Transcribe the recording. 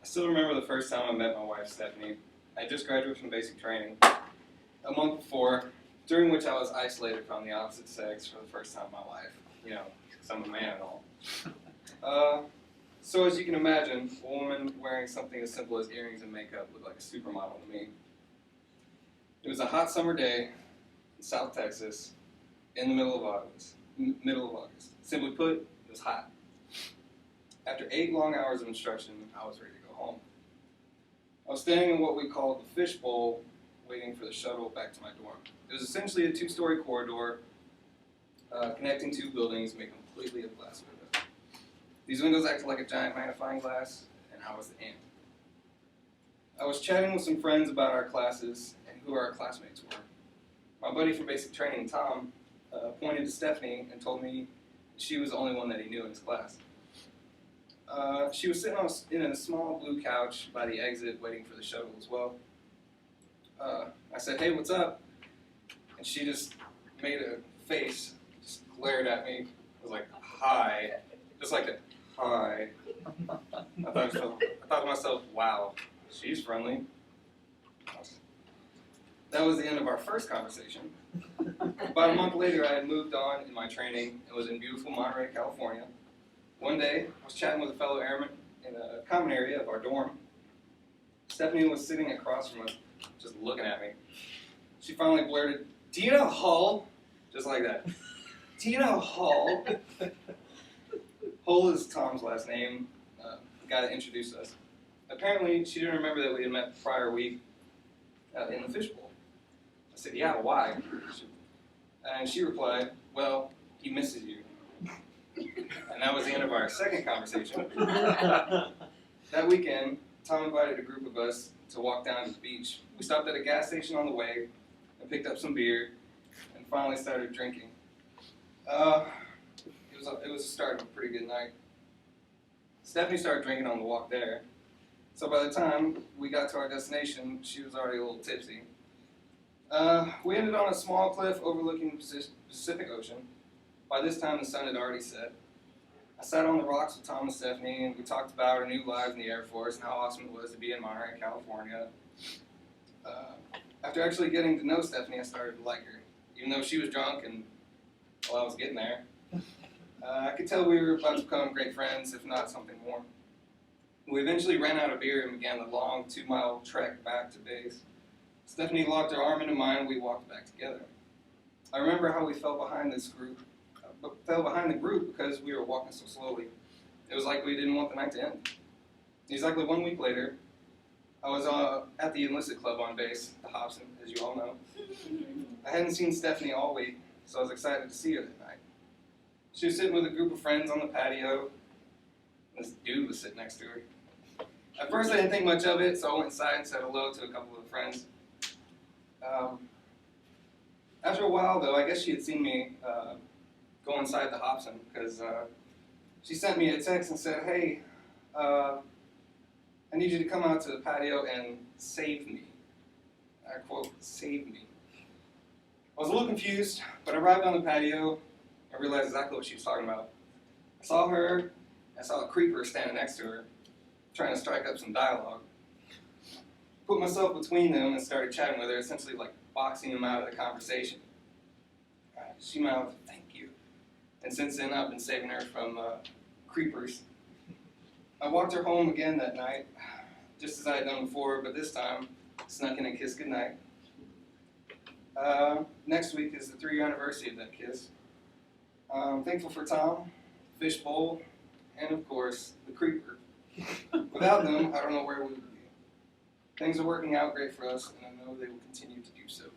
I still remember the first time I met my wife, Stephanie. I just graduated from basic training a month before, during which I was isolated from the opposite sex for the first time in my life. You know, because I'm a man and all. So as you can imagine, a woman wearing something as simple as earrings and makeup looked like a supermodel to me. It was a hot summer day in South Texas, in the middle of August. Simply put, it was hot. After 8 long hours of instruction, I was ready to go home. I was standing in what we called the fishbowl, waiting for the shuttle back to my dorm. It was essentially a 2-story corridor connecting 2 buildings made completely of glass windows. These windows acted like a giant magnifying glass, and I was the end. I was chatting with some friends about our classes and who our classmates were. My buddy from basic training, Tom, pointed to Stephanie and told me she was the only one that he knew in his class. She was sitting in a small blue couch by the exit waiting for the shuttle as well. I said, "Hey, what's up?" And she just made a face, just glared at me. I was like, "Hi." Just like a hi. I thought to myself, wow, she's friendly. That was the end of our first conversation. About a month later, I had moved on in my training and was in beautiful Monterey, California. One day, I was chatting with a fellow airman in a common area of our dorm. Stephanie was sitting across from us, just looking at me. She finally blurted, "Do you know Hull?" Just like that. "Do you know Hull?" Hull is Tom's last name, the guy that introduced us. Apparently, she didn't remember that we had met the prior week in the fishbowl. I said, "Yeah, why?" And she replied, "Well, he misses you." And that was the end of our second conversation. That weekend, Tom invited a group of us to walk down to the beach. We stopped at a gas station on the way and picked up some beer and finally started drinking. It was the start of a pretty good night. Stephanie started drinking on the walk there. So by the time we got to our destination, she was already a little tipsy. We ended on a small cliff overlooking the Pacific Ocean. By this time, the sun had already set. I sat on the rocks with Tom and Stephanie, and we talked about our new lives in the Air Force and how awesome it was to be in Monterey, California. After actually getting to know Stephanie, I started to like her, even though she was drunk and while I was getting there. I could tell we were about to become great friends, if not something more. We eventually ran out of beer and began the long 2-mile trek back to base. Stephanie locked her arm into mine and we walked back together. I remember how we fell behind the group because we were walking so slowly. It was like we didn't want the night to end. Exactly 1 week later, I was at the enlisted club on base, the Hobson, as you all know. I hadn't seen Stephanie all week, so I was excited to see her that night. She was sitting with a group of friends on the patio. This dude was sitting next to her. At first I didn't think much of it, so I went inside and said hello to a couple of friends. After a while, though, I guess she had seen me go inside the Hobson, because she sent me a text and said, "Hey, I need you to come out to the patio and save me." I quote, "save me." I was a little confused, but I arrived on the patio and realized exactly what she was talking about. I saw a creeper standing next to her, trying to strike up some dialogue. Put myself between them and started chatting with her, essentially like boxing him out of the conversation. She mouthed, "Thank you." And since then, I've been saving her from creepers. I walked her home again that night, just as I had done before, but this time, snuck in a kiss goodnight. Next week is the 3-year anniversary of that kiss. I'm thankful for Tom, Fishbowl, and of course, the creeper. Without them, I don't know where we would be. Things are working out great for us, and I know they will continue to do so.